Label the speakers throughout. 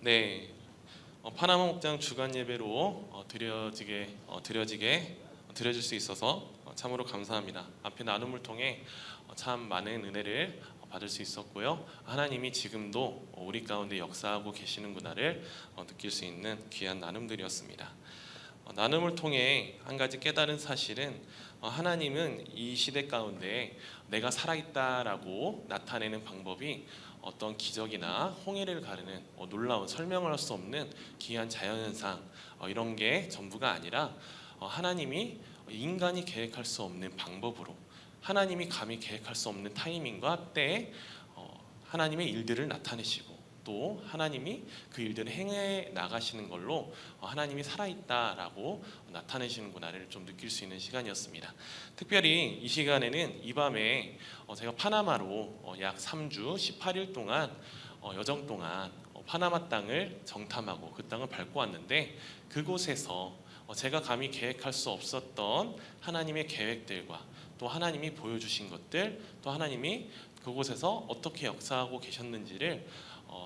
Speaker 1: 네, 파나마 목장 주간 예배로 드려질 수 있어서 참으로 감사합니다. 앞에 나눔을 통해 참 많은 은혜를 받을 수 있었고요. 하나님이 지금도 우리 가운데 역사하고 계시는구나를 느낄 수 있는 귀한 나눔들이었습니다. 나눔을 통해 한 가지 깨달은 사실은 하나님은 이 시대 가운데 내가 살아있다라고 나타내는 방법이 어떤 기적이나 홍해를 가르는 놀라운 설명을 할 수 없는 귀한 자연현상 이런 게 전부가 아니라 하나님이 인간이 계획할 수 없는 방법으로 하나님이 감히 계획할 수 없는 타이밍과 때에 하나님의 일들을 나타내시고 또 하나님이 그 일들을 행해 나가시는 걸로 하나님이 살아있다라고 나타내시는구나를 좀 느낄 수 있는 시간이었습니다. 특별히 이 시간에는 이 밤에 제가 파나마로 약 3주 18일 동안 여정 동안 파나마 땅을 정탐하고 그 땅을 밟고 왔는데 그곳에서 제가 감히 계획할 수 없었던 하나님의 계획들과 또 하나님이 보여주신 것들 또 하나님이 그곳에서 어떻게 역사하고 계셨는지를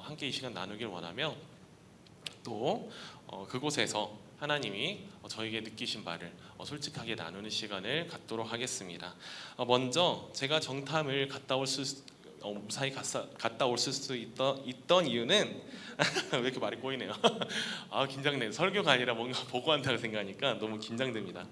Speaker 1: 함께 이 시간 나누길 원하며 또 그곳에서 하나님이 저에게 느끼신 바를 솔직하게 나누는 시간을 갖도록 하겠습니다. 먼저 제가 정탐을 무사히 갔다 올 수 있던 이유는 왜 이렇게 말이 꼬이네요. 긴장돼요. 설교가 아니라 뭔가 보고한다고 생각하니까 너무 긴장됩니다.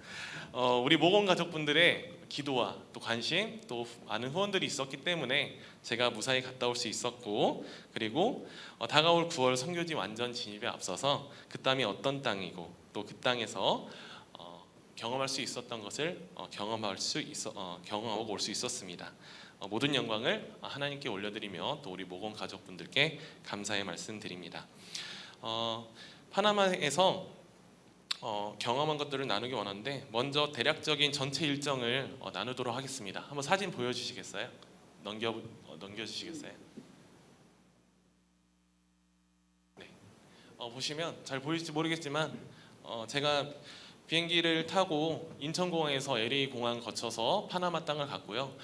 Speaker 1: 우리 모건 가족분들의 기도와 또 관심 또 많은 후원들이 있었기 때문에 제가 무사히 갔다 올 수 있었고 그리고 다가올 9월 선교지 완전 진입에 앞서서 그 땅이 어떤 땅이고 또 그 땅에서 경험할 수 있었던 것을 경험하고 올 수 있었습니다. 모든 영광을 하나님께 올려드리며 또 우리 모건 가족분들께 감사의 말씀드립니다. 파나마에서 경험한 것들을 나누기 원하는데 먼저 대략적인 전체 일정을 나누도록 하겠습니다. 한번 사진 보여주시겠어요? 넘겨주시겠어요? 네. 보시면 잘 보일지 모르겠지만 제가 비행기를 타고 인천공항에서 LA 공항 거쳐서 파나마 땅을 갔고요.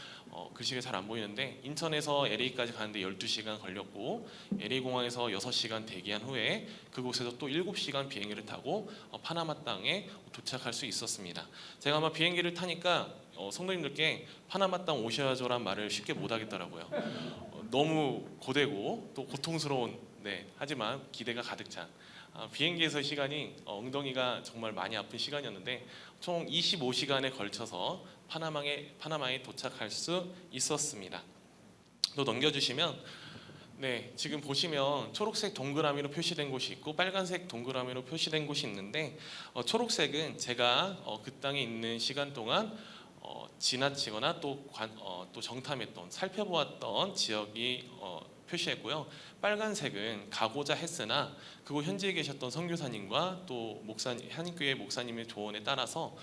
Speaker 1: 글씨가 잘 안 보이는데 인천에서 LA까지 가는데 12시간 걸렸고 LA 공항에서 6시간 대기한 후에 그곳에서 또 7시간 비행기를 타고 파나마 땅에 도착할 수 있었습니다. 제가 아마 비행기를 타니까 성도님들께 파나마 땅 오셔야죠란 말을 쉽게 못 하겠더라고요. 너무 고되고 또 고통스러운 하지만 기대가 가득 찬 비행기에서 시간이 엉덩이가 정말 많이 아픈 시간이었는데 총 25시간에 걸쳐서 파나마에 도착할 수 있었습니다. 또 넘겨주시면 지금 보시면 초록색 동그라미로 표시된 곳이 있고 빨간색 동그라미로 표시된 곳이 있는데 초록색은 제가 그 땅에 있는 시간 동안 지나치거나 또 정탐했던 살펴보았던 지역이 표시했고요. 빨간색은 가고자 했으나 그곳 현지에 계셨던 선교사님과 또 한인교회 목사님의 조언에 따라서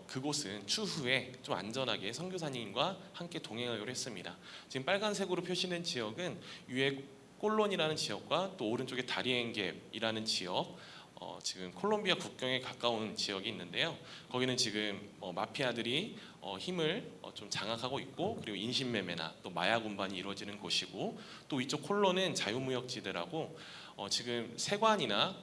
Speaker 1: 그곳은 추후에 좀 안전하게 선교사님과 함께 동행하기로 했습니다. 지금 빨간색으로 표시된 지역은 위에 콜론이라는 지역과 또 오른쪽에 다리엔갭이라는 지역 지금 콜롬비아 국경에 가까운 지역이 있는데요. 거기는 지금 마피아들이 힘을 좀 장악하고 있고 그리고 인신매매나 또 마약 운반이 이루어지는 곳이고 또 위쪽 콜론은 자유무역지대라고 지금 세관이나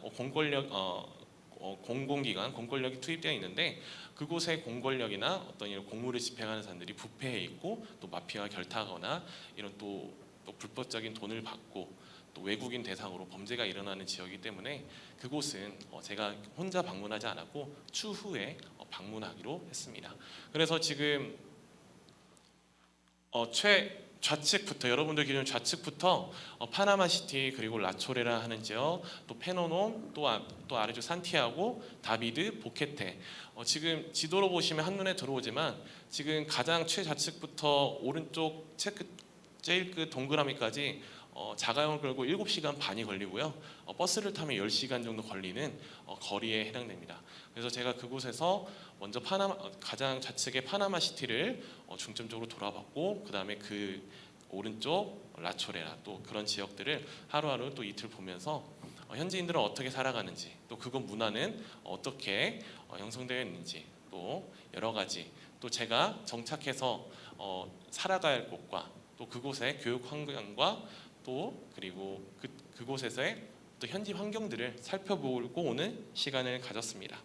Speaker 1: 공공기관, 공권력이 투입되어 있는데 그곳의 공권력이나 어떤 이런 공무를 집행하는 사람들이 부패해 있고 또 마피아와 결탁하거나 이런 또 불법적인 돈을 받고 또 외국인 대상으로 범죄가 일어나는 지역이기 때문에 그곳은 제가 혼자 방문하지 않았고 추후에 방문하기로 했습니다. 그래서 지금 좌측부터 여러분들 기준 좌측부터 파나마시티 그리고 라초레라 하는 지역 또 페노놈 또 아래쪽 산티아고 다비드 보케테 지금 지도로 보시면 한눈에 들어오지만 지금 가장 최좌측부터 오른쪽 제일 끝 동그라미까지 자가용을 끌고 7시간 반이 걸리고요. 버스를 타면 10시간 정도 걸리는 거리에 해당됩니다. 그래서 제가 그곳에서 먼저 가장 좌측의 파나마시티를 중점적으로 돌아봤고 그 다음에 그 오른쪽 라초레라 또 그런 지역들을 하루하루 또 이틀 보면서 현지인들은 어떻게 살아가는지 또 그곳 문화는 어떻게 형성되어 있는지 또 여러 가지 또 제가 정착해서 살아가야 할 곳과 또 그곳의 교육 환경과 또 그리고 그곳에서의 또 현지 환경들을 살펴보고 오는 시간을 가졌습니다.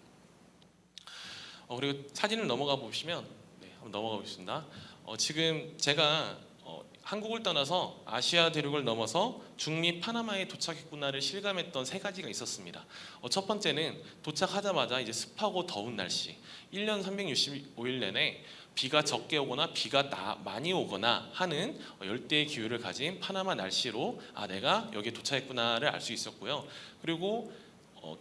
Speaker 1: 그리고 사진을 넘어가 보시면, 네, 한번 넘어가 보겠습니다. 지금 제가 한국을 떠나서 아시아 대륙을 넘어서 중미 파나마에 도착했구나를 실감했던 세 가지가 있었습니다. 첫 번째는 도착하자마자 이제 습하고 더운 날씨, 1년 365일 내내 비가 적게 오거나 비가 많이 오거나 하는 열대의 기후를 가진 파나마 날씨로 내가 여기에 도착했구나를 알 수 있었고요. 그리고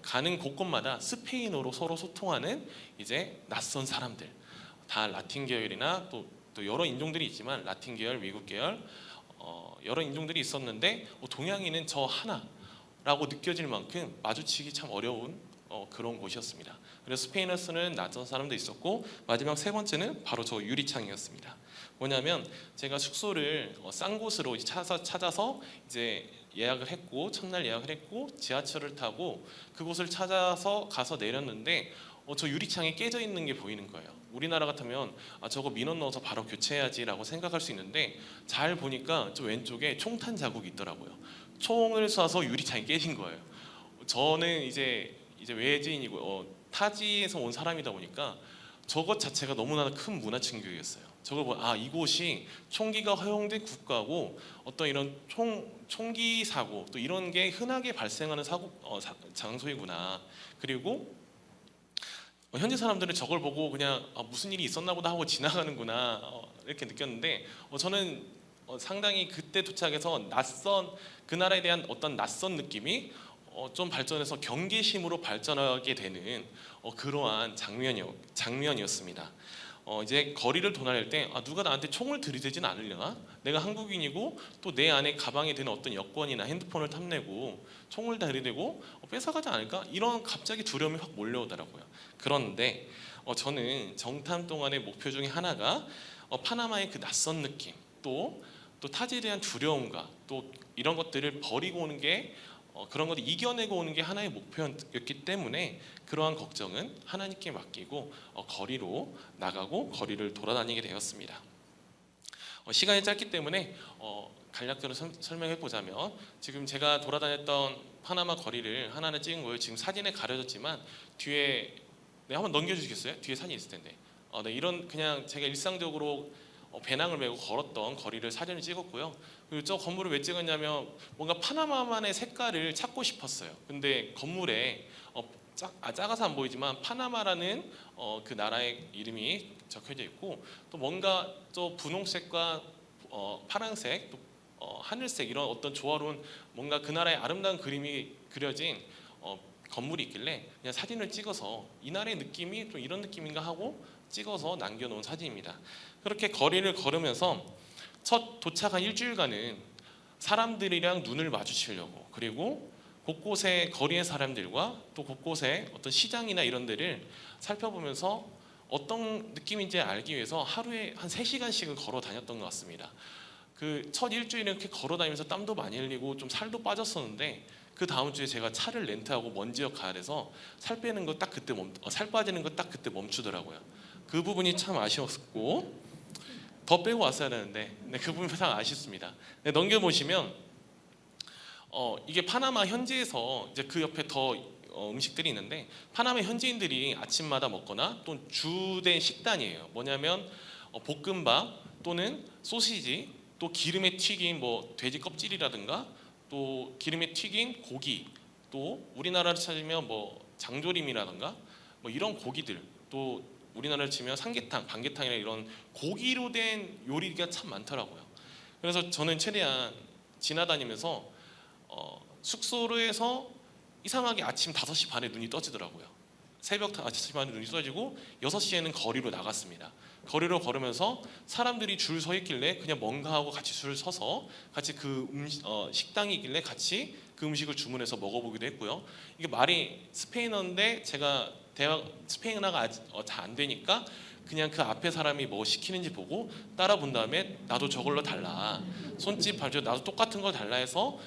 Speaker 1: 가는 곳곳마다 스페인어로 서로 소통하는 이제 낯선 사람들, 다 라틴 계열이나 또 여러 인종들이 있지만 라틴 계열, 미국 계열 여러 인종들이 있었는데 동양인은 저 하나라고 느껴질 만큼 마주치기 참 어려운 그런 곳이었습니다. 그래서 스페인어 쓰는 낯선 사람도 있었고, 마지막 세 번째는 바로 저 유리창이었습니다. 뭐냐면 제가 숙소를 싼 곳으로 찾아서 이제 예약을 했고, 첫날 예약을 했고 지하철을 타고 그곳을 찾아서 가서 내렸는데 저 유리창이 깨져 있는 게 보이는 거예요. 우리나라 같으면 저거 민원 넣어서 바로 교체해야지라고 생각할 수 있는데, 잘 보니까 저 왼쪽에 총탄 자국이 있더라고요. 총을 쏴서 유리창이 깨진 거예요. 저는 이제 외지인이고 타지에서 온 사람이다 보니까 저것 자체가 너무나 큰 문화 충격이었어요. 저걸 보고 이곳이 총기가 허용된 국가고 어떤 이런 총기 사고 또 이런 게 흔하게 발생하는 장소이구나. 그리고 현지 사람들은 저걸 보고 그냥 무슨 일이 있었나 보다 하고 지나가는구나 이렇게 느꼈는데, 저는 상당히 그때 도착해서 그 나라에 대한 어떤 낯선 느낌이 좀 발전해서 경계심으로 발전하게 되는 그러한 장면이었습니다. 이제 거리를 도달할 때 누가 나한테 총을 들이대진 않으려나? 내가 한국인이고 또 내 안에 가방에 드는 어떤 여권이나 핸드폰을 탐내고 총을 들이대고 뺏어가지 않을까? 이런 갑자기 두려움이 확 몰려오더라고요. 그런데 저는 정탐 동안의 목표 중에 하나가 파나마의 그 낯선 느낌, 또 타지에 대한 두려움과 또 이런 것들을 버리고 오는 게 그런 것을 이겨내고 오는 게 하나의 목표였기 때문에 그러한 걱정은 하나님께 맡기고 거리로 나가고 거리를 돌아다니게 되었습니다. 시간이 짧기 때문에 간략적으로 설명해 보자면, 지금 제가 돌아다녔던 파나마 거리를 하나는 찍은 거예요. 지금 사진에 가려졌지만 뒤에 한번 넘겨주시겠어요? 뒤에 사진이 있을 텐데. 네, 이런 그냥 제가 일상적으로 배낭을 메고 걸었던 거리를 사진을 찍었고요. 그리고 저 건물을 왜 찍었냐면 뭔가 파나마만의 색깔을 찾고 싶었어요. 근데 건물에 작아서 안 보이지만 파나마라는 그 나라의 이름이 적혀져 있고, 또 뭔가 또 분홍색과 파란색, 또 하늘색 이런 어떤 조화로운 뭔가 그 나라의 아름다운 그림이 그려진 건물이 있길래 그냥 사진을 찍어서 이 나라의 느낌이 좀 이런 느낌인가 하고 찍어서 남겨놓은 사진입니다. 그렇게 거리를 걸으면서 첫 도착한 일주일간은 사람들이랑 눈을 마주치려고, 그리고 곳곳에 거리의 사람들과 또 곳곳에 어떤 시장이나 이런 데를 살펴보면서 어떤 느낌인지 알기 위해서 하루에 한 3시간씩은 걸어 다녔던 것 같습니다. 그 첫 일주일은 이렇게 걸어 다니면서 땀도 많이 흘리고 좀 살도 빠졌었는데, 그 다음 주에 제가 차를 렌트하고 먼지역 가야 돼서 살 빠지는 거 딱 그때 멈추더라고요. 그 부분이 참 아쉬웠고, 더 빼고 왔어야 되는데 그 부분이 참 아쉽습니다. 넘겨보시면 이게 파나마 현지에서 이제 그 옆에 더 음식들이 있는데, 파나마 현지인들이 아침마다 먹거나 또 주된 식단이에요. 뭐냐면 볶음밥 또는 소시지, 또 기름에 튀긴 돼지 껍질이라든가 또 기름에 튀긴 고기, 또 우리나라를 찾으면 장조림이라든가 이런 고기들, 또 우리나라를 치면 삼계탕, 반계탕이나 이런 고기로 된 요리가 참 많더라고요. 그래서 저는 최대한 지나다니면서 숙소에서 이상하게 아침 5시 반에 눈이 떠지더라고요. 새벽 5시 반에 눈이 떠지고 6시에는 거리로 나갔습니다. 거리로 걸으면서 사람들이 줄 서 있길래 그냥 뭔가 하고 같이 줄을 서서 같이 식당이 있길래 같이 그 음식을 주문해서 먹어보기도 했고요. 이게 말이 스페인어인데 제가 스페인어가 잘 안 되니까 그냥 그 앞에 사람이 뭐 시키는지 보고 따라 본 다음에 나도 저걸로 달라, 손짓 발짓 나도 똑같은 걸 달라 해서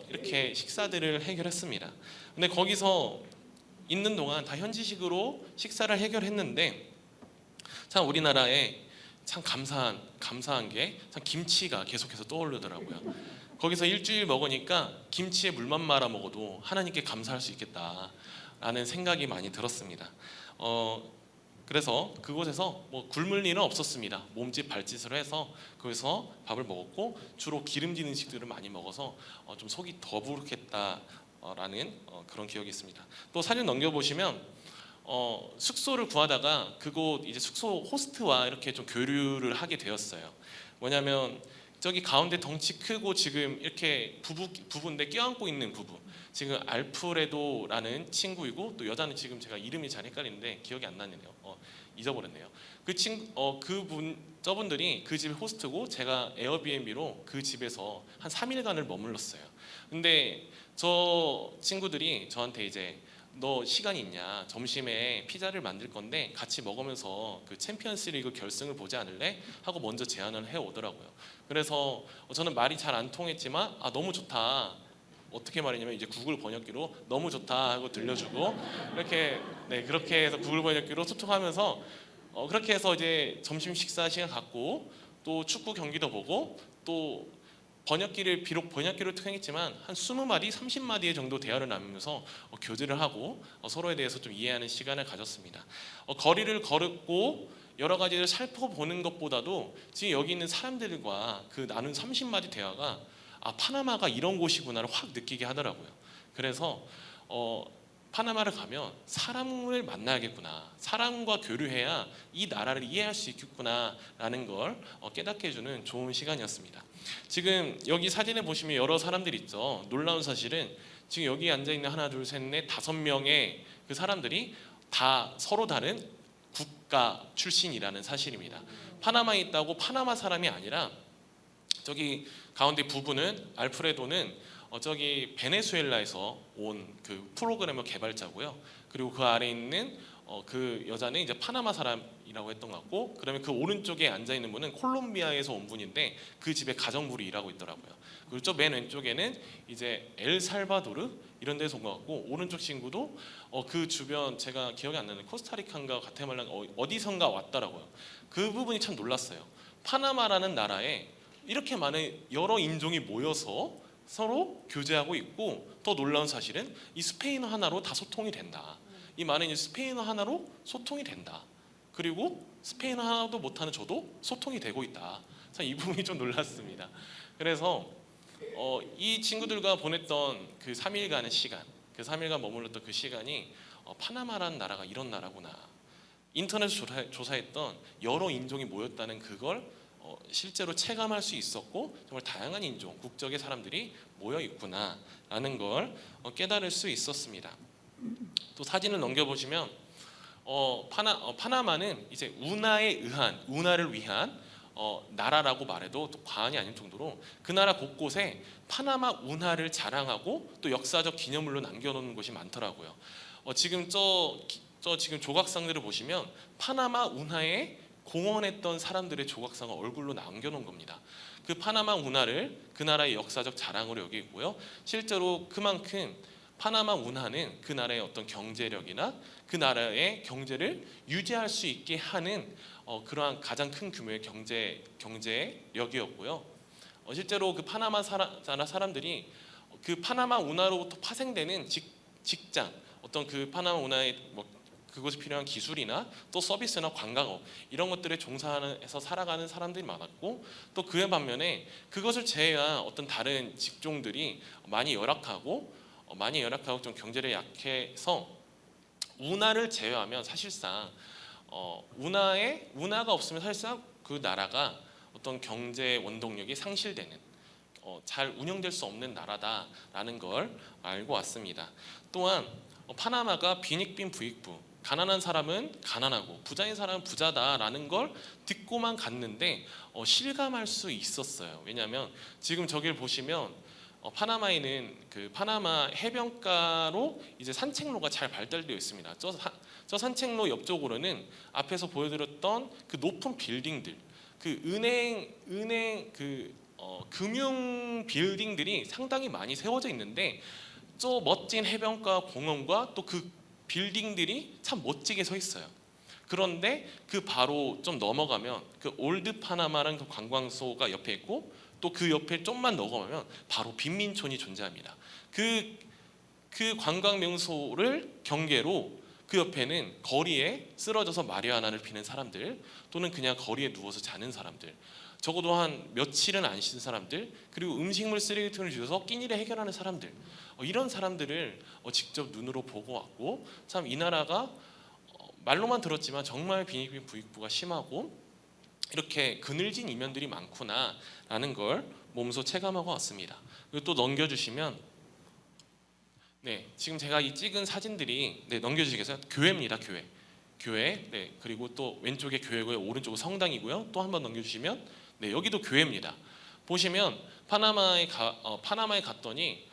Speaker 1: 이렇게 식사들을 해결했습니다. 근데 거기서 있는 동안 다 현지식으로 식사를 해결했는데, 참 우리나라에 참 감사한 게 참 김치가 계속해서 떠오르더라고요. 거기서 일주일 먹으니까 김치에 물만 말아 먹어도 하나님께 감사할 수 있겠다라는 생각이 많이 들었습니다. 그래서 그곳에서 뭐 굶을 일은 없었습니다. 몸짓 발짓을 해서 거기서 밥을 먹었고 주로 기름진 음식들을 많이 먹어서 좀 속이 더부룩했다라는 그런 기억이 있습니다. 또 사진 넘겨보시면 숙소를 구하다가 그곳 이제 숙소 호스트와 이렇게 좀 교류를 하게 되었어요. 뭐냐면 저기 가운데 덩치 크고 지금 이렇게 부부인데 껴안고 있는 부부, 지금 알프레도라는 친구이고 또 여자는 지금 제가 이름이 잘 헷갈리는데 기억이 안 나네요. 잊어버렸네요. 저분들이 그 집의 호스트고 제가 에어비앤비로 그 집에서 한 3일간을 머물렀어요. 근데 저 친구들이 저한테 이제 너 시간 있냐? 점심에 피자를 만들 건데 같이 먹으면서 그 챔피언스리그 결승을 보지 않을래? 하고 먼저 제안을 해 오더라고요. 그래서 저는 말이 잘 안 통했지만 너무 좋다. 어떻게 말했냐면 이제 구글 번역기로 너무 좋다 하고 들려주고 이렇게 그렇게 해서 구글 번역기로 소통하면서 그렇게 해서 이제 점심 식사 시간 갖고 또 축구 경기도 보고 또 비록 번역기를 통했지만 한 20마디, 30마디의 정도 대화를 나누면서 교제를 하고 서로에 대해서 좀 이해하는 시간을 가졌습니다. 거리를 걸었고 여러 가지를 살펴보는 것보다도 지금 여기 있는 사람들과 그 나눈 30마디 대화가 파나마가 이런 곳이구나를 확 느끼게 하더라고요. 그래서 파나마를 가면 사람을 만나야겠구나, 사람과 교류해야 이 나라를 이해할 수 있겠구나라는 걸 깨닫게 해주는 좋은 시간이었습니다. 지금 여기 사진에 보시면 여러 사람들이 있죠. 놀라운 사실은 지금 여기 앉아있는 하나 둘 셋 넷 5명의 그 사람들이 다 서로 다른 국가 출신이라는 사실입니다. 파나마에 있다고 파나마 사람이 아니라 저기 가운데 부부는 알프레도는 저기 베네수엘라에서 온 그 프로그래머 개발자고요. 그리고 그 아래 있는 그 여자는 이제 파나마 사람이라고 했던 것 같고, 그다음에 그 오른쪽에 앉아 있는 분은 콜롬비아에서 온 분인데 그 집에 가정부로 일하고 있더라고요. 그리고 저 맨 왼쪽에는 이제 엘살바도르 이런 데서 온 것 같고, 오른쪽 친구도 그 주변 제가 기억이 안 나는 코스타리카인가 과테말라 어디선가 왔더라고요. 그 부분이 참 놀랐어요. 파나마라는 나라에 이렇게 많은 여러 인종이 모여서 서로 교제하고 있고, 더 놀라운 사실은 이 스페인어 하나로 다 소통이 된다. 이 많은 스페인어 하나로 소통이 된다. 그리고 스페인어 하나도 못하는 저도 소통이 되고 있다. 참 이 부분이 좀 놀랐습니다. 그래서 이 친구들과 보냈던 그 3일간의 시간, 그 3일간 머물렀던 그 시간이 파나마라는 나라가 이런 나라구나, 인터넷 조사했던 여러 인종이 모였다는 그걸 실제로 체감할 수 있었고, 정말 다양한 인종, 국적의 사람들이 모여 있구나라는 걸 깨달을 수 있었습니다. 또 사진을 넘겨보시면 파나마는 이제 운하를 위한 나라라고 말해도 또 과언이 아닐 정도로 그 나라 곳곳에 파나마 운하를 자랑하고 또 역사적 기념물로 남겨놓는 곳이 많더라고요. 지금 지금 조각상들을 보시면 파나마 운하에 공헌했던 사람들의 조각상을 얼굴로 남겨놓은 겁니다. 그 파나마 운하를 그 나라의 역사적 자랑으로 여기고요. 실제로 그만큼 파나마 운하는 그 나라의 어떤 경제력이나 그 나라의 경제를 유지할 수 있게 하는 그러한 가장 큰 규모의 경제력이었고요. 실제로 그 파나마 사람들이 그 파나마 운하로부터 파생되는 직장, 어떤 그 파나마 운하의 그곳에 필요한 기술이나 또 서비스나 관광업 이런 것들에 종사해서 살아가는 사람들이 많았고, 또 그에 반면에 그것을 제외한 어떤 다른 직종들이 많이 열악하고 좀 경제력이 약해서 운하를 제외하면 사실상 운하가 없으면 사실상 그 나라가 어떤 경제 원동력이 상실되는, 잘 운영될 수 없는 나라다라는 걸 알고 왔습니다. 또한 파나마가 빈익빈 부익부, 가난한 사람은 가난하고 부자인 사람은 부자다라는 걸 듣고만 갔는데 실감할 수 있었어요. 왜냐하면 지금 저길 보시면 파나마에는 그 파나마 해변가로 이제 산책로가 잘 발달되어 있습니다. 저 산책로 옆쪽으로는 앞에서 보여드렸던 그 높은 빌딩들, 그 은행 금융 빌딩들이 상당히 많이 세워져 있는데, 저 멋진 해변가 공원과 또 그 빌딩들이 참 멋지게 서 있어요. 그런데 그 바로 좀 넘어가면 그 올드 파나마라는 그 관광소가 옆에 있고, 또 그 옆에 좀만 넘어가면 바로 빈민촌이 존재합니다. 그 관광 명소를 경계로 그 옆에는 거리에 쓰러져서 마리아나를 피는 사람들, 또는 그냥 거리에 누워서 자는 사람들, 적어도 한 며칠은 안 쉰 사람들, 그리고 음식물 쓰레기통을 주워서 끼니를 해결하는 사람들, 이런 사람들을 직접 눈으로 보고 왔고, 참 이 나라가 말로만 들었지만 정말 빈익빈 부익부가 심하고 이렇게 그늘진 이면들이 많구나라는 걸 몸소 체감하고 왔습니다. 그리고 또 넘겨주시면, 네, 지금 제가 이 찍은 사진들이, 네, 넘겨주시겠어요? 교회입니다, 교회. 네, 그리고 또 왼쪽에 교회고요, 오른쪽은 성당이고요. 또 한번 넘겨주시면, 네, 여기도 교회입니다. 보시면 파나마에 갔더니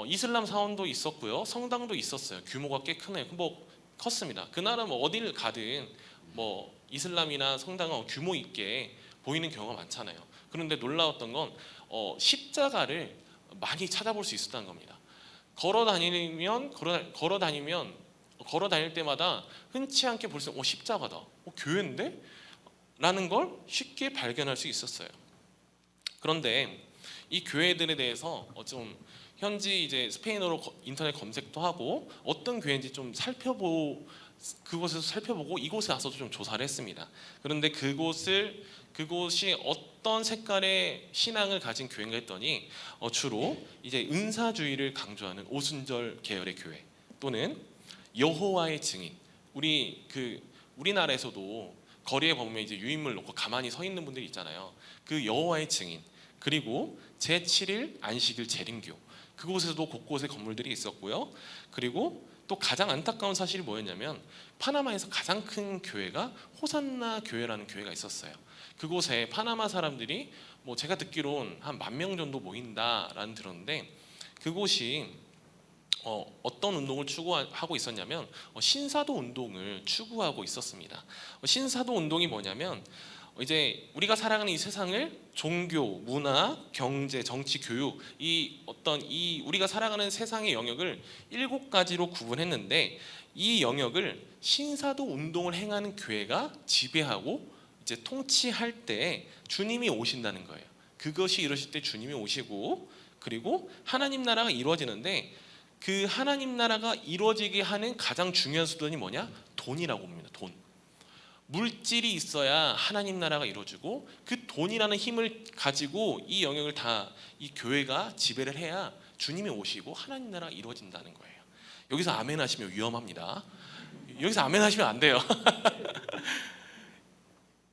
Speaker 1: 이슬람 사원도 있었고요, 성당도 있었어요. 규모가 꽤 크네요. 뭐 컸습니다. 그 나라 뭐 어디를 가든 뭐 이슬람이나 성당은 규모 있게 보이는 경우가 많잖아요. 그런데 놀라웠던 건 십자가를 많이 찾아볼 수 있었다는 겁니다. 걸어 다닐 때마다 흔치 않게 볼 수 있는 십자가다, 교회인데? 라는 걸 쉽게 발견할 수 있었어요. 그런데 이 교회들에 대해서 좀 현지 이제 스페인어로 인터넷 검색도 하고 어떤 교회인지 좀 그곳에서 살펴보고 이곳에 와서도 좀 조사를 했습니다. 그런데 그곳이 어떤 색깔의 신앙을 가진 교회인가 했더니 주로 이제 은사주의를 강조하는 오순절 계열의 교회, 또는 여호와의 증인. 우리나라에서도 거리에 보면 이제 유인물 놓고 가만히 서 있는 분들이 있잖아요. 그 여호와의 증인, 그리고 제7일 안식일 재림교, 그곳에서도 곳곳에 건물들이 있었고요. 그리고 또 가장 안타까운 사실이 뭐였냐면, 파나마에서 가장 큰 교회가 호산나 교회라는 교회가 있었어요. 그곳에 파나마 사람들이 뭐 제가 듣기론 한 10,000명 정도 모인다라는 들었는데, 그곳이 어떤 운동을 추구하고 있었냐면 신사도 운동을 추구하고 있었습니다. 신사도 운동이 뭐냐면, 이제 우리가 살아가는 이 세상을 종교, 문화, 경제, 정치, 교육, 우리가 살아가는 세상의 영역을 7가지로 구분했는데, 이 영역을 신사도 운동을 행하는 교회가 지배하고 이제 통치할 때 주님이 오신다는 거예요. 그것이 이루어질 때 주님이 오시고, 그리고 하나님 나라가 이루어지는데, 그 하나님 나라가 이루어지게 하는 가장 중요한 수단이 뭐냐? 돈이라고 봅니다. 돈. 물질이 있어야 하나님 나라가 이루어지고, 그 돈이라는 힘을 가지고 이 영역을 다 이 교회가 지배를 해야 주님이 오시고 하나님 나라가 이루어진다는 거예요. 여기서 아멘 하시면 위험합니다. 여기서 아멘 하시면 안 돼요.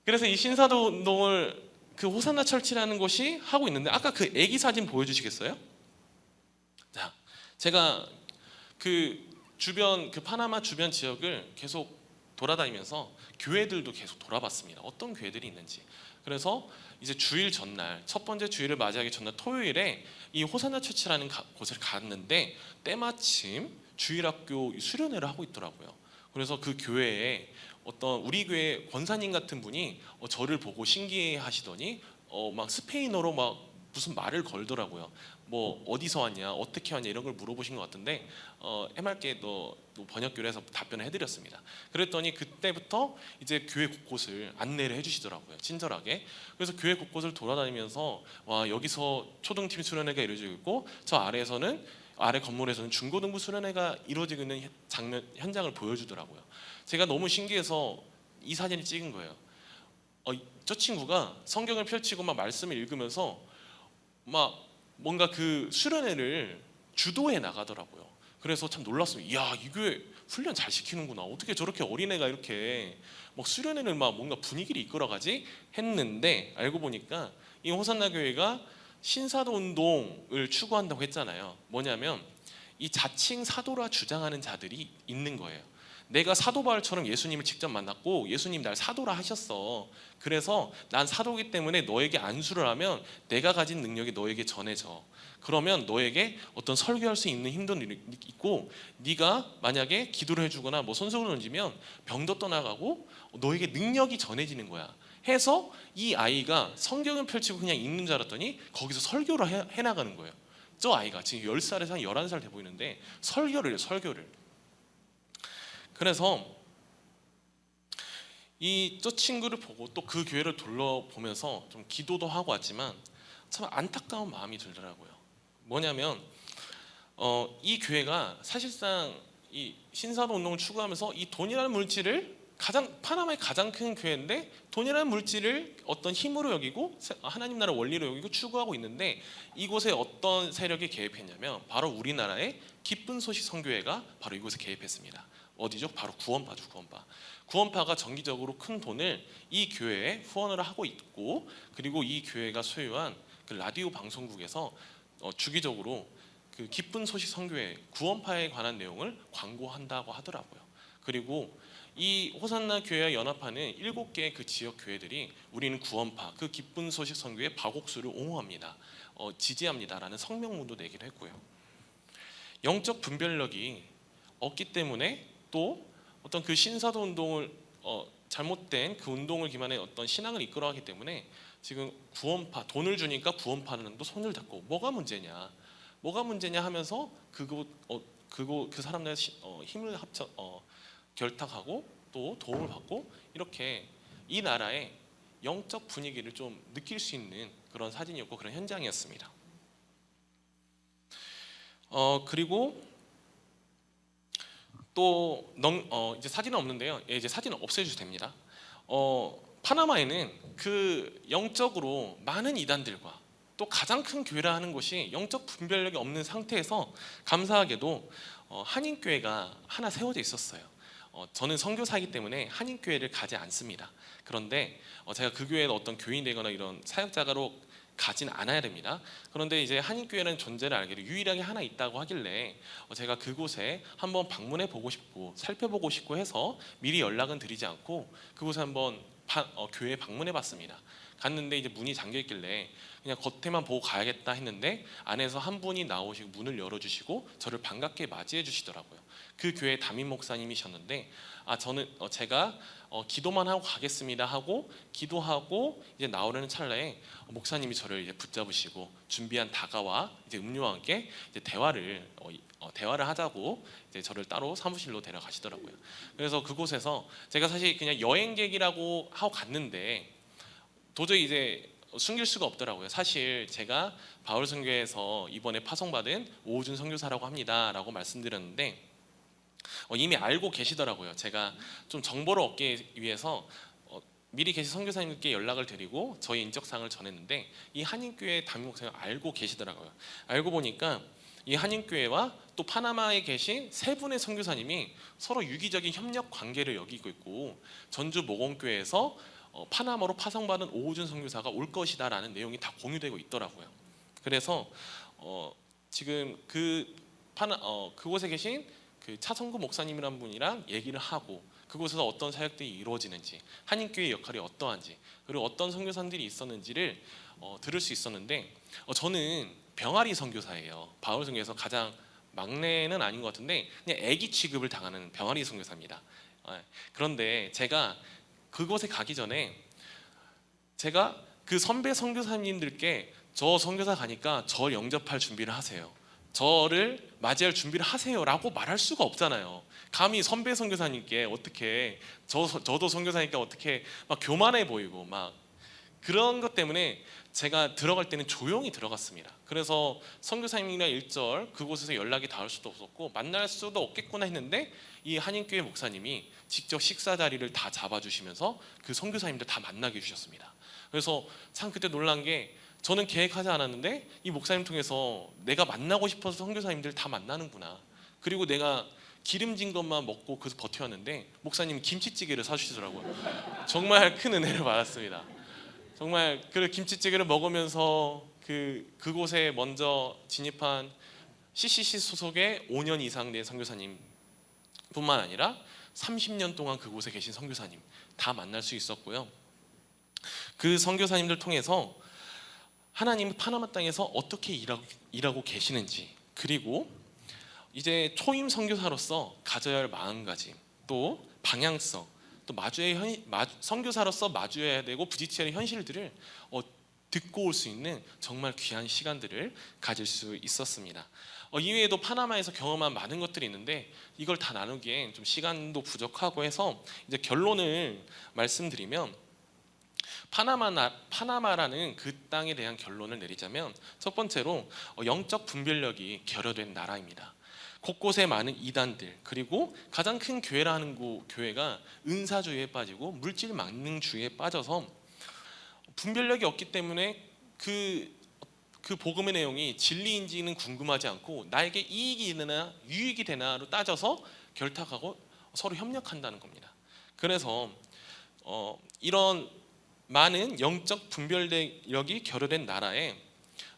Speaker 1: 그래서 이 신사도 운동을 그 호산나 철치라는 곳이 하고 있는데, 아까 그 애기 사진 보여주시겠어요? 자, 제가 그 파나마 주변 지역을 계속 돌아다니면서 교회들도 계속 돌아봤습니다. 어떤 교회들이 있는지. 그래서 이제 주일 전날, 첫 번째 주일을 맞이하기 전날 토요일에 이 호산나 처치라는 곳을 갔는데, 때마침 주일학교 수련회를 하고 있더라고요. 그래서 그 교회에 어떤 우리 교회 권사님 같은 분이 저를 보고 신기해하시더니 막 스페인어로 막 무슨 말을 걸더라고요. 뭐 어디서 왔냐, 어떻게 왔냐, 이런 걸 물어보신 것 같은데, 해맑게 너 번역기로 해서 답변을 해드렸습니다. 그랬더니 그때부터 이제 교회 곳곳을 안내를 해주시더라고요, 친절하게. 그래서 교회 곳곳을 돌아다니면서, 와, 여기서 초등팀 수련회가 이루어지고 있고, 저 아래 건물에서는 중고등부 수련회가 이루어지고 있는 현장을 보여주더라고요. 제가 너무 신기해서 이 사진을 찍은 거예요. 저 친구가 성경을 펼치고 막 말씀을 읽으면서 막 뭔가 그 수련회를 주도해 나가더라고요. 그래서 참 놀랐어요. 이야, 이 교회 훈련 잘 시키는구나. 어떻게 저렇게 어린애가 이렇게 막 수련회를 막 뭔가 분위기를 이끌어가지 했는데, 알고 보니까 이 호산나 교회가 신사도 운동을 추구한다고 했잖아요. 뭐냐면 이 자칭 사도라 주장하는 자들이 있는 거예요. 내가 사도 바울처럼 예수님을 직접 만났고 예수님 날 사도라 하셨어. 그래서 난 사도이기 때문에 너에게 안수를 하면 내가 가진 능력이 너에게 전해져. 그러면 너에게 어떤 설교할 수 있는 힘도 있고, 네가 만약에 기도를 해주거나 뭐 손석을 던지면 병도 떠나가고 너에게 능력이 전해지는 거야. 해서 이 아이가 성경을 펼치고 그냥 읽는 줄 알았더니 거기서 설교를 해나가는 거예요. 저 아이가 지금 10살에서 한 11살 돼 보이는데 설교를 해요, 설교를. 그래서 저 친구를 보고 또 그 교회를 둘러보면서 좀 기도도 하고 왔지만, 참 안타까운 마음이 들더라고요. 뭐냐면 이 교회가 사실상 이 신사도 운동을 추구하면서 이 돈이라는 물질을 파나마의 가장 큰 교회인데 돈이라는 물질을 어떤 힘으로 여기고 하나님 나라 원리로 여기고 추구하고 있는데 이곳에 어떤 세력이 개입했냐면 바로 우리나라의 기쁜 소식 선교회가 바로 이곳에 개입했습니다. 어디죠? 바로 구원파죠. 구원파가 정기적으로 큰 돈을 이 교회에 후원을 하고 있고 그리고 이 교회가 소유한 그 라디오 방송국에서 주기적으로 그 기쁜 소식 선교회 구원파에 관한 내용을 광고한다고 하더라고요. 그리고 이 호산나 교회와 연합하는 7개의 그 지역 교회들이 우리는 구원파 그 기쁜 소식 선교의 박옥수를 옹호합니다. 지지합니다라는 성명문도 내기로 했고요. 영적 분별력이 없기 때문에 또 어떤 그 신사도 운동을 잘못된 그 운동을 기반의 어떤 신앙을 이끌어가기 때문에 지금 구원파 돈을 주니까 구원파는 또 손을 닫고 뭐가 문제냐 하면서 그 사람들의 힘을 합쳐 결탁하고 또 도움을 받고 이렇게 이 나라의 영적 분위기를 좀 느낄 수 있는 그런 사진이었고 그런 현장이었습니다. 그리고 또 이제 사진은 없는데요. 이제 사진은 없애주셔도 됩니다. 파나마에는 그 영적으로 많은 이단들과 또 가장 큰 교회라 하는 곳이 영적 분별력이 없는 상태에서 감사하게도 한인교회가 하나 세워져 있었어요. 저는 선교사이기 때문에 한인교회를 가지 않습니다. 그런데 제가 그 교회에 어떤 교인이 되거나 이런 사역자가로 가진 않아야 됩니다. 그런데 이제 한인교회라는 존재를 알게 유일하게 하나 있다고 하길래 제가 그곳에 한번 방문해 보고 싶고 살펴보고 싶고 해서 미리 연락은 드리지 않고 그곳에 한번 교회에 방문해 봤습니다. 갔는데 이제 문이 잠겨 있길래 그냥 겉에만 보고 가야겠다 했는데 안에서 한 분이 나오시고 문을 열어주시고 저를 반갑게 맞이해 주시더라고요. 그 교회 담임 목사님이셨는데 제가 기도만 하고 가겠습니다 하고 기도하고 이제 나오려는 찰나에 목사님이 저를 이제 붙잡으시고 준비한 다가와 이제 음료와 함께 이제 대화를 하자고 이제 저를 따로 사무실로 데려가시더라고요. 그래서 그곳에서 제가 사실 그냥 여행객이라고 하고 갔는데 도저히 이제 숨길 수가 없더라고요. 사실 제가 바울 선교회에서 이번에 파송받은 오우준 선교사라고 합니다라고 말씀드렸는데 이미 알고 계시더라고요. 제가 좀 정보를 얻기 위해서 미리 계신 선교사님께 연락을 드리고 저희 인적사항을 전했는데 이 한인교회 담임 목사님 알고 계시더라고요. 알고 보니까 이 한인교회와 또 파나마에 계신 세 분의 선교사님이 서로 유기적인 협력 관계를 여기고 있고 전주 모공교회에서 파나마로 파송받은 오우준 선교사가 올 것이다라는 내용이 다 공유되고 있더라고요. 그래서 지금 그곳에 계신 그 차성구 목사님이란 분이랑 얘기를 하고 그곳에서 어떤 사역들이 이루어지는지 한인교회의 역할이 어떠한지 그리고 어떤 선교사들이 있었는지를 들을 수 있었는데 저는 병아리 선교사예요. 바울 선교에서 가장 막내는 아닌 것 같은데 그냥 아기 취급을 당하는 병아리 선교사입니다. 그런데 제가 그곳에 가기 전에 제가 그 선배 선교사님들께 저 선교사 가니까 저 영접할 준비를 하세요. 저를 맞이할 준비를 하세요라고 말할 수가 없잖아요. 감히 선배 선교사님께 어떻게 저도 선교사니까 어떻게 막 교만해 보이고 막 그런 것 때문에 제가 들어갈 때는 조용히 들어갔습니다. 그래서 선교사님이랑 일절 그곳에서 연락이 닿을 수도 없었고 만날 수도 없겠구나 했는데 이 한인교회 목사님이 직접 식사 자리를 다 잡아주시면서 그 선교사님들 다 만나게 해주셨습니다. 그래서 참 그때 놀란 게 저는 계획하지 않았는데 이 목사님 통해서 내가 만나고 싶어서 선교사님들 다 만나는구나. 그리고 내가 기름진 것만 먹고 그래서 버텨왔는데 목사님 김치찌개를 사주시더라고요. 정말 큰 은혜를 받았습니다. 정말 그 김치찌개를 먹으면서 그곳에 먼저 진입한 CCC 소속의 5년 이상 된 선교사님 뿐만 아니라 30년 동안 그곳에 계신 선교사님 다 만날 수 있었고요. 그 선교사님들 통해서 하나님이 파나마 땅에서 어떻게 일하고 계시는지 그리고 이제 초임 선교사로서 가져야 할 마음가짐 또 방향성 또 선교사로서 마주해야 되고 부딪혀야 할 현실들을 듣고 올 수 있는 정말 귀한 시간들을 가질 수 있었습니다. 이외에도 파나마에서 경험한 많은 것들이 있는데 이걸 다 나누기엔 좀 시간도 부족하고 해서 이제 결론을 말씀드리면 파나마라는 그 땅에 대한 결론을 내리자면 첫 번째로 영적 분별력이 결여된 나라입니다. 곳곳에 많은 이단들, 그리고 가장 큰 교회라 하는 교회가 은사주의에 빠지고 물질 만능주의에 빠져서 분별력이 없기 때문에 그 복음의 내용이 진리인지는 궁금하지 않고 나에게 이익이 되나 유익이 되나로 따져서 결탁하고 서로 협력한다는 겁니다. 그래서 이런 많은 영적 분별력이 결여된 나라에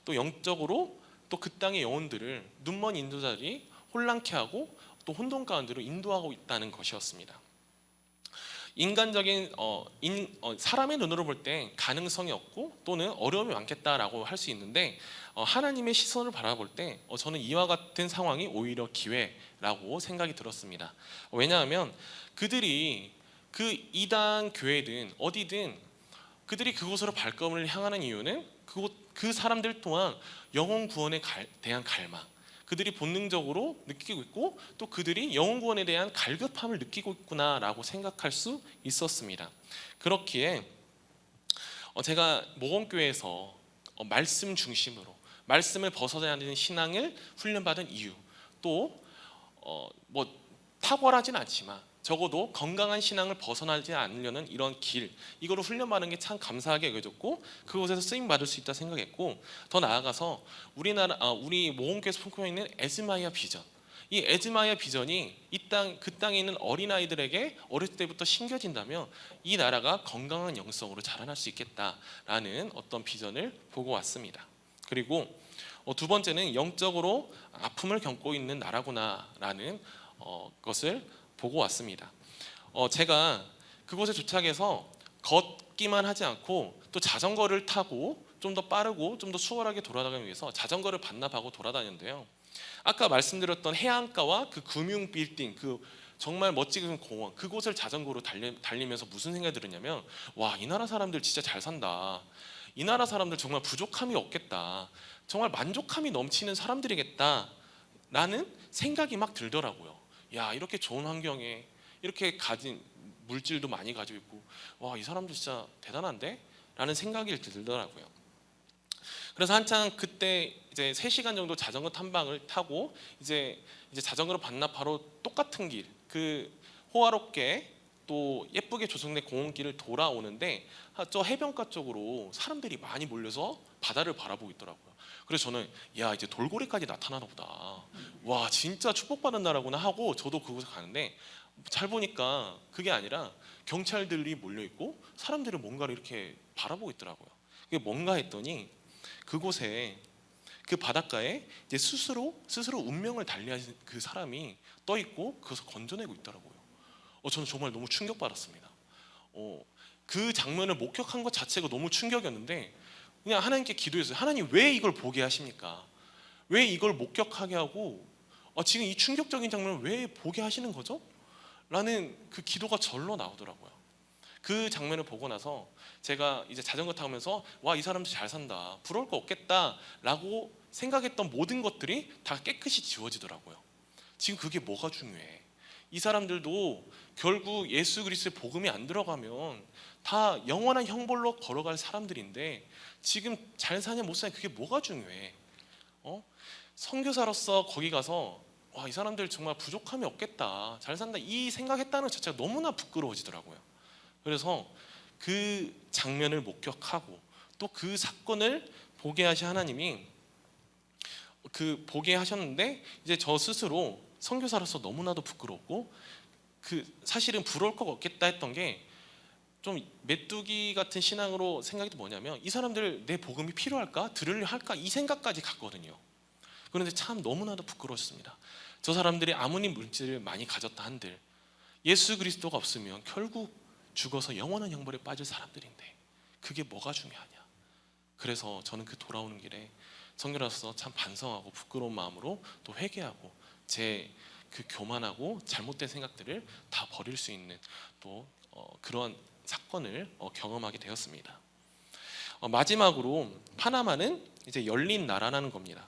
Speaker 1: 또 영적으로 또 그 땅의 영혼들을 눈먼 인도자들이 혼란케 하고 또 혼돈 가운데로 인도하고 있다는 것이었습니다. 인간적인 사람의 눈으로 볼 때 가능성이 없고 또는 어려움이 많겠다라고 할 수 있는데 하나님의 시선을 바라볼 때 저는 이와 같은 상황이 오히려 기회라고 생각이 들었습니다. 왜냐하면 그들이 그 이단 교회든 어디든 그들이 그곳으로 발걸음을 향하는 이유는 그 사람들 또한 영혼 구원에 대한 갈망, 그들이 본능적으로 느끼고 있고 또 그들이 영혼 구원에 대한 갈급함을 느끼고 있구나라고 생각할 수 있었습니다. 그렇기에 제가 모건교회에서 말씀 중심으로 말씀을 벗어나야 하는 신앙을 훈련받은 이유, 또 뭐 탁월하진 않지만 적어도 건강한 신앙을 벗어나지 않으려는 이런 길, 이거를 훈련받는 게 참 감사하게 여겨졌고 그곳에서 쓰임 받을 수 있다 생각했고, 더 나아가서 우리 모험교회에서 품고 있는 에즈마이아 비전, 이 에즈마이아 비전이 그 땅에 있는 어린아이들에게 어렸을 때부터 심겨진다면 이 나라가 건강한 영성으로 자라날 수 있겠다라는 어떤 비전을 보고 왔습니다. 그리고 두 번째는 영적으로 아픔을 겪고 있는 나라구나라는 것을 보고 왔습니다. 제가 그곳에 도착해서 걷기만 하지 않고 또 자전거를 타고 좀 더 빠르고 좀 더 수월하게 돌아다니기 위해서 자전거를 반납하고 돌아다녔는데요. 아까 말씀드렸던 해안가와 그 금융 빌딩, 그 정말 멋진 공원, 그곳을 자전거로 달리면서 무슨 생각이 들었냐면, 와, 이 나라 사람들 진짜 잘 산다. 이 나라 사람들 정말 부족함이 없겠다. 정말 만족함이 넘치는 사람들이겠다. 라는 생각이 막 들더라고요. 야, 이렇게 좋은 환경에 이렇게 가진 물질도 많이 가지고 있고, 와, 이 사람들 진짜 대단한데? 라는 생각이 들더라고요. 그래서 한창 그때 이제 3시간 정도 자전거 탐방을 타고 이제 자전거로 반납하러 똑같은 길, 그 호화롭게 또 예쁘게 조성된 공원길을 돌아오는데 저 해변가 쪽으로 사람들이 많이 몰려서 바다를 바라보고 있더라고요. 그래서 저는 야, 이제 돌고래까지 나타나나 보다. 와, 진짜 축복받은 나라구나 하고 저도 그곳에 가는데 잘 보니까 그게 아니라 경찰들이 몰려 있고 사람들이 뭔가를 이렇게 바라보고 있더라고요. 그게 뭔가 했더니 그곳에 그 바닷가에 이제 스스로 운명을 달리하신 그 사람이 떠 있고 그것을 건져내고 있더라고요. 저는 정말 너무 충격받았습니다. 그 장면을 목격한 것 자체가 너무 충격이었는데 그냥 하나님께 기도했어요. 하나님, 왜 이걸 보게 하십니까? 왜 이걸 목격하게 하고 지금 이 충격적인 장면을 왜 보게 하시는 거죠? 라는 그 기도가 절로 나오더라고요. 그 장면을 보고 나서 제가 이제 자전거 타면서 와, 이 사람들 잘 산다, 부러울 거 없겠다 라고 생각했던 모든 것들이 다 깨끗이 지워지더라고요. 지금 그게 뭐가 중요해? 이 사람들도 결국 예수 그리스도의 복음이 안 들어가면 다 영원한 형벌로 걸어갈 사람들인데 지금 잘 사냐 못 사냐 그게 뭐가 중요해? 선교사로서 거기 가서 와, 이 사람들 정말 부족함이 없겠다, 잘 산다, 이 생각했다는 자체가 너무나 부끄러워지더라고요. 그래서 그 장면을 목격하고 또 그 사건을 보게 하신 하나님이 보게 하셨는데 이제 저 스스로 선교사로서 너무나도 부끄럽고 사실은 부러울 거 없겠다 했던 게 좀 메뚜기 같은 신앙으로 생각이 뭐냐면 이 사람들 내 복음이 필요할까? 들으려 할까? 이 생각까지 갔거든요. 그런데 참 너무나도 부끄러웠습니다. 저 사람들이 아무리 물질을 많이 가졌다 한들 예수 그리스도가 없으면 결국 죽어서 영원한 형벌에 빠질 사람들인데 그게 뭐가 중요하냐. 그래서 저는 그 돌아오는 길에 선교라서 참 반성하고 부끄러운 마음으로 또 회개하고 제 그 교만하고 잘못된 생각들을 다 버릴 수 있는 또 그런 사건을 경험하게 되었습니다. 마지막으로 파나마는 이제 열린 나라라는 겁니다.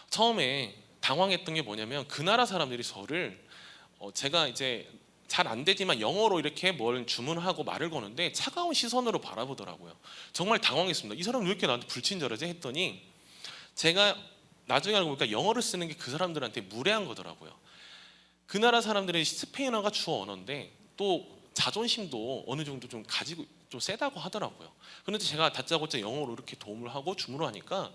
Speaker 1: 처음에 당황했던 게 뭐냐면 그 나라 사람들이 저를 제가 이제 잘 안 되지만 영어로 이렇게 뭘 주문하고 말을 거는데 차가운 시선으로 바라보더라고요. 정말 당황했습니다. 이 사람 왜 이렇게 나한테 불친절하지 했더니 제가 나중에 알고 보니까 영어를 쓰는 게 그 사람들한테 무례한 거더라고요. 그 나라 사람들의 스페인어가 주어 언어인데 또 자존심도 어느 정도 좀 가지고 좀 세다고 하더라고요. 그런데 제가 다짜고짜 영어로 이렇게 도움을 하고 주문을 하니까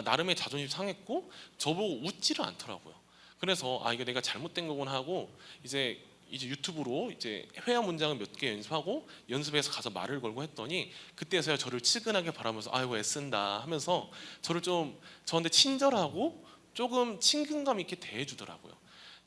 Speaker 1: 나름의 자존심 상했고 저보고 웃지를 않더라고요. 그래서 이거 내가 잘못된 거구나 하고 이제 유튜브로 이제 회화 문장을 몇 개 연습하고 연습해서 가서 말을 걸고 했더니 그때서야 저를 측은하게 바라면서 아이고 애쓴다 하면서 저를 좀 저한테 친절하고 조금 친근감 있게 대해주더라고요.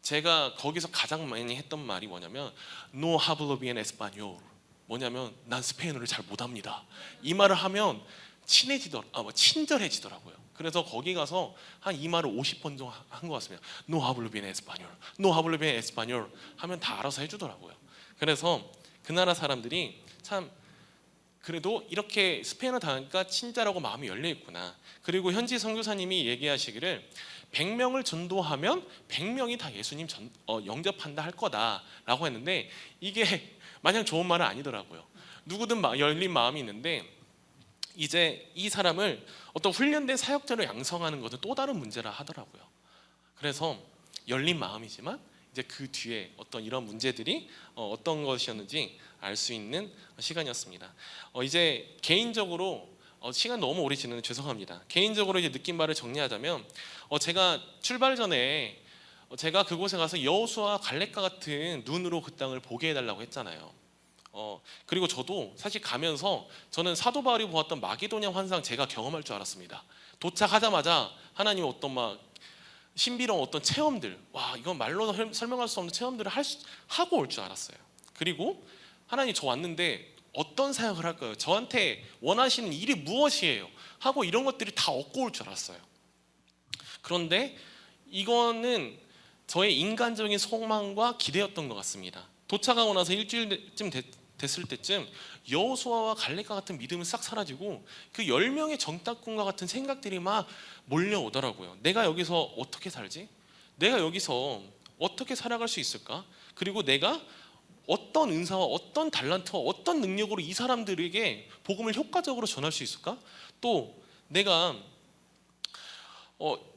Speaker 1: 제가 거기서 가장 많이 했던 말이 뭐냐면 No hablo bien español. 뭐냐면 난 스페인어를 잘 못합니다. 이 말을 하면 친절해지더라고요. 그래서 거기 가서 한 이 말을 50번 정도 한 것 같습니다. No hablo bien español. No hablo bien español 하면 다 알아서 해주더라고요. 그래서 그 나라 사람들이 참 그래도 이렇게 스페인어 당하니까 친절하고 마음이 열려 있구나. 그리고 현지 선교사님이 얘기하시기를 100명을 전도하면 100명이 다 예수님 영접한다 할 거다라고 했는데 이게 마냥 좋은 말은 아니더라고요. 누구든 열린 마음이 있는데 이제 이 사람을 어떤 훈련된 사역자로 양성하는 것은 또 다른 문제라 하더라고요. 그래서 열린 마음이지만 이제 그 뒤에 어떤 이런 문제들이 어떤 것이었는지 알 수 있는 시간이었습니다. 이제 개인적으로 시간 너무 오래 지나는 죄송합니다. 개인적으로 이제 느낀 바를 정리하자면 제가 출발 전에 제가 그곳에 가서 여호수아와 갈렙과 같은 눈으로 그 땅을 보게 해달라고 했잖아요. 그리고 저도 사실 가면서 저는 사도 바울이 보았던 마게도냐 환상 제가 경험할 줄 알았습니다. 도착하자마자 하나님의 어떤 막 신비로운 어떤 체험들, 와 이건 말로 설명할 수 없는 체험들을 하고 올 줄 알았어요. 그리고 하나님 저 왔는데 어떤 사역을 할까요? 저한테 원하시는 일이 무엇이에요? 하고 이런 것들이 다 얻고 올 줄 알았어요. 그런데 이거는 저의 인간적인 소망과 기대였던 것 같습니다. 도착하고 나서 일주일쯤 됐을 때쯤 여호수아와 갈렙과 같은 믿음은 싹 사라지고 그 10명의 정탐꾼과 같은 생각들이 막 몰려오더라고요. 내가 여기서 어떻게 살지? 내가 여기서 어떻게 살아갈 수 있을까? 그리고 내가 어떤 은사와 어떤 달란트와 어떤 능력으로 이 사람들에게 복음을 효과적으로 전할 수 있을까? 또 내가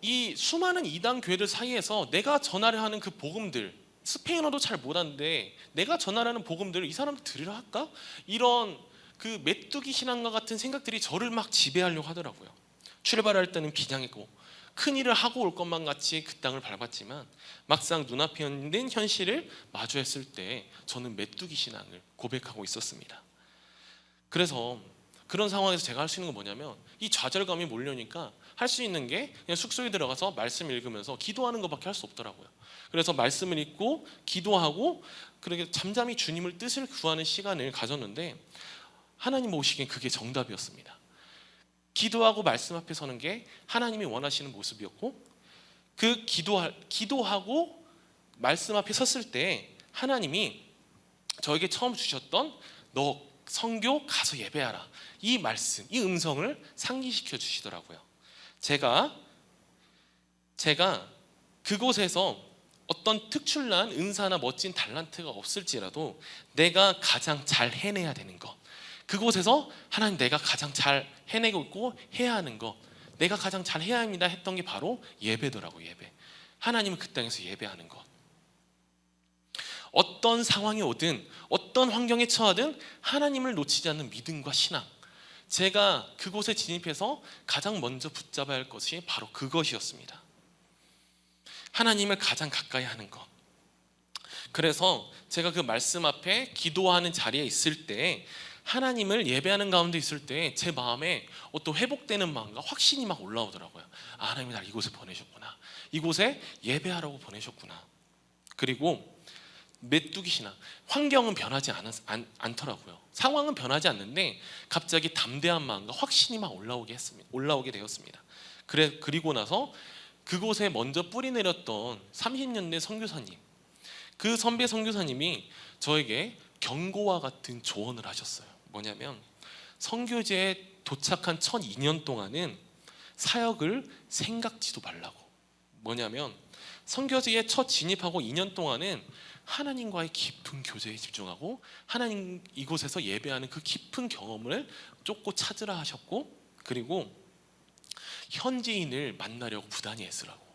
Speaker 1: 이 수많은 이단 교회들 사이에서 내가 전하려 하는 그 복음들, 스페인어도 잘 못하는데 내가 전하려는 복음들을 이 사람들 들으려 할까? 이런 그 메뚜기 신앙과 같은 생각들이 저를 막 지배하려고 하더라고요. 출발할 때는 비장했고 큰 일을 하고 올 것만 같이 그 땅을 밟았지만 막상 눈앞에 있는 현실을 마주했을 때 저는 메뚜기 신앙을 고백하고 있었습니다. 그래서 그런 상황에서 제가 할 수 있는 건 뭐냐면 이 좌절감이 몰려오니까 할 수 있는 게 그냥 숙소에 들어가서 말씀 읽으면서 기도하는 것밖에 할 수 없더라고요. 그래서 말씀을 읽고 기도하고 그렇게 잠잠히 주님을 뜻을 구하는 시간을 가졌는데 하나님 오시기엔 그게 정답이었습니다. 기도하고 말씀 앞에 서는 게 하나님이 원하시는 모습이었고 그 기도하고 말씀 앞에 섰을 때 하나님이 저에게 처음 주셨던 너 선교 가서 예배하라 이 말씀, 이 음성을 상기시켜 주시더라고요. 제가 그곳에서 어떤 특출난 은사나 멋진 달란트가 없을지라도 내가 가장 잘 해내야 되는 것, 그곳에서 하나님 내가 가장 잘 해내고 있고 해야 하는 것, 내가 가장 잘 해야 합니다 했던 게 바로 예배더라고요. 예배. 하나님은 그 땅에서 예배하는 것. 어떤 상황이 오든 어떤 환경에 처하든 하나님을 놓치지 않는 믿음과 신앙, 제가 그곳에 진입해서 가장 먼저 붙잡아야 할 것이 바로 그것이었습니다. 하나님을 가장 가까이 하는 것. 그래서 제가 그 말씀 앞에 기도하는 자리에 있을 때 하나님을 예배하는 가운데 있을 때 제 마음에 어떤 회복되는 마음과 확신이 막 올라오더라고요. 하나님이 날 이곳에 보내셨구나. 이곳에 예배하라고 보내셨구나. 그리고 메뚜기 신앙, 환경은 변하지 않더라고요. 상황은 변하지 않는데 갑자기 담대한 마음과 확신이 막 올라오게 되었습니다. 그리고 나서 그곳에 먼저 뿌리 내렸던 30년 된 선교사님, 그 선배 선교사님이 저에게 경고와 같은 조언을 하셨어요. 뭐냐면 선교지에 도착한 첫 2년 동안은 사역을 생각지도 말라고. 뭐냐면 선교지에 첫 진입하고 2년 동안은 하나님과의 깊은 교제에 집중하고 하나님 이곳에서 예배하는 그 깊은 경험을 쫓고 찾으라 하셨고, 그리고 현지인을 만나려고 부단히 애쓰라고,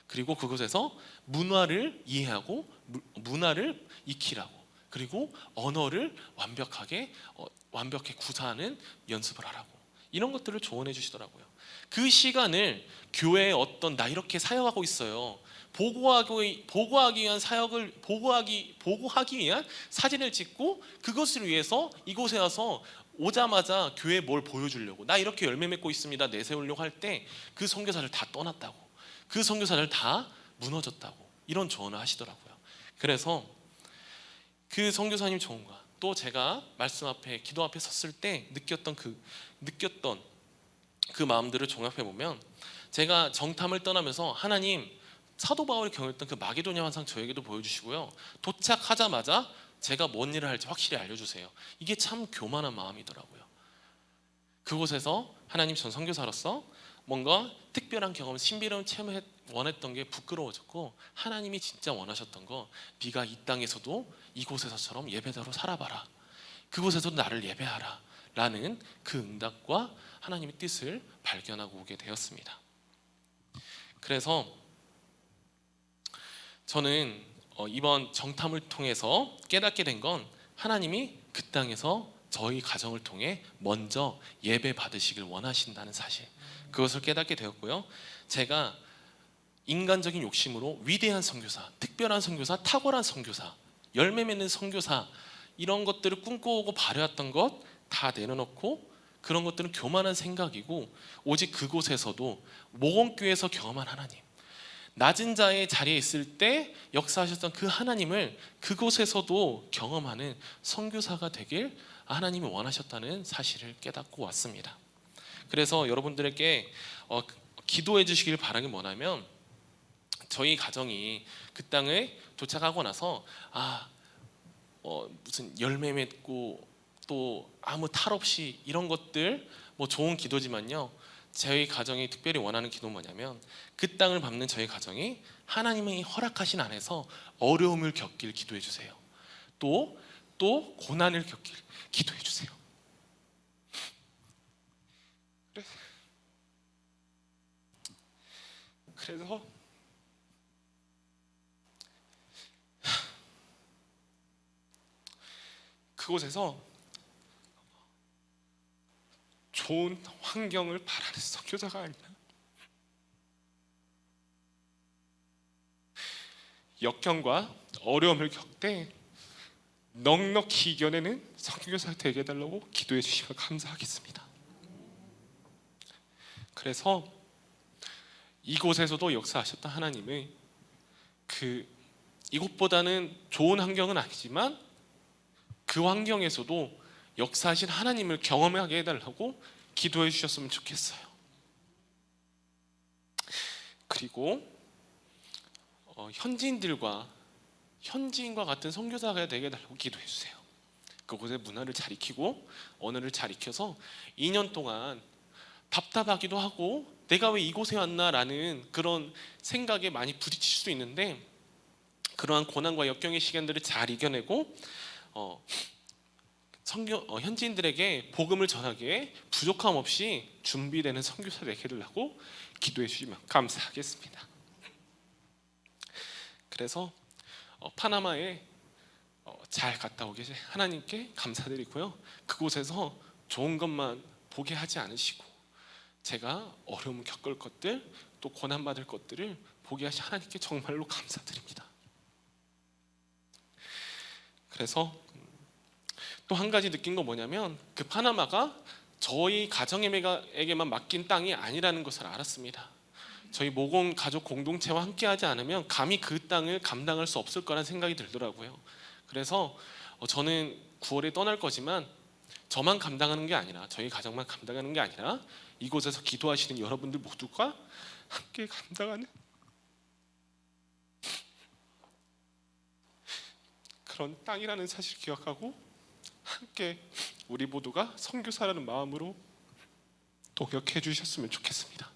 Speaker 1: 그리고 그곳에서 문화를 이해하고 문화를 익히라고, 그리고 언어를 완벽히 구사하는 연습을 하라고, 이런 것들을 조언해 주시더라고요. 그 시간을 교회에 나 이렇게 사역하고 있어요, 보고하기 위한 사역을 보고하기 위한 사진을 찍고 그것을 위해서 이곳에 와서 오자마자 교회에 뭘 보여주려고, 나 이렇게 열매 맺고 있습니다 내세우려고 할 때 그 선교사를 다 떠났다고, 그 선교사를 다 무너졌다고, 이런 조언을 하시더라고요. 그래서 그 선교사님 조언과 또 제가 말씀 앞에 기도 앞에 섰을 때 느꼈던 그 마음들을 종합해 보면, 제가 정탐을 떠나면서 하나님 사도 바울이 경험했던 그 마게도냐 환상 저에게도 보여주시고요, 도착하자마자 제가 뭔 일을 할지 확실히 알려주세요. 이게 참 교만한 마음이더라고요. 그곳에서 하나님, 전 선교사로서 뭔가 특별한 경험, 신비로운 체험을 원했던 게 부끄러워졌고, 하나님이 진짜 원하셨던 거, 네가 이 땅에서도 이곳에서처럼 예배자로 살아봐라, 그곳에서도 나를 예배하라 라는 그 응답과 하나님의 뜻을 발견하고 오게 되었습니다. 그래서 저는 이번 정탐을 통해서 깨닫게 된 건, 하나님이 그 땅에서 저희 가정을 통해 먼저 예배 받으시길 원하신다는 사실, 그것을 깨닫게 되었고요. 제가 인간적인 욕심으로 위대한 선교사, 특별한 선교사, 탁월한 선교사, 열매 맺는 선교사, 이런 것들을 꿈꿔오고 바래왔던 것 다 내려놓고, 그런 것들은 교만한 생각이고, 오직 그곳에서도 모건교회에서 경험한 하나님, 낮은 자의 자리에 있을 때 역사하셨던 그 하나님을 그곳에서도 경험하는 선교사가 되길 하나님이 원하셨다는 사실을 깨닫고 왔습니다. 그래서 여러분들에게 기도해 주시길 바라는 게 뭐냐면, 저희 가정이 그 땅에 도착하고 나서 무슨 열매 맺고 또 아무 탈 없이, 이런 것들 뭐 좋은 기도지만요, 저희 가정이 특별히 원하는 기도는 뭐냐면, 그 땅을 밟는 저희 가정이 하나님이 허락하신 안에서 어려움을 겪길 기도해 주세요. 또 고난을 겪길 기도해 주세요. 그래서 그곳에서 좋은 환경을 바라는 선교사가 아니라 역경과 어려움을 겪되 넉넉히 이겨내는 선교사 되게 해달라고 기도해 주시면 감사하겠습니다. 그래서 이곳에서도 역사하셨던 하나님의 이곳보다는 좋은 환경은 아니지만 그 환경에서도 역사하신 하나님을 경험하게 해달라고 기도해 주셨으면 좋겠어요. 그리고 현지인과 같은 선교사가 되게 해달라고 기도해 주세요. 그곳의 문화를 잘 익히고 언어를 잘 익혀서 2년 동안 답답하기도 하고 내가 왜 이곳에 왔나라는 그런 생각에 많이 부딪힐 수 있는데, 그러한 고난과 역경의 시간들을 잘 이겨내고 현지인들에게 복음을 전하기에 부족함 없이 준비되는 선교사 되게 해달라고 기도해 주시면 감사하겠습니다. 그래서 파나마에 잘 갔다 오게 하나님께 감사드리고요, 그곳에서 좋은 것만 보게 하지 않으시고 제가 어려움을 겪을 것들, 또 고난받을 것들을 보게 하신 하나님께 정말로 감사드립니다. 그래서 또 한 가지 느낀 건 뭐냐면, 그 파나마가 저희 가정에게만 맡긴 땅이 아니라는 것을 알았습니다. 저희 모공 가족 공동체와 함께하지 않으면 감히 그 땅을 감당할 수 없을 거라는 생각이 들더라고요. 그래서 저는 9월에 떠날 거지만 저만 감당하는 게 아니라, 저희 가정만 감당하는 게 아니라 이곳에서 기도하시는 여러분들 모두가 함께 감당하는 그런 땅이라는 사실을 기억하고 함께 우리 모두가 선교사라는 마음으로 동역해 주셨으면 좋겠습니다.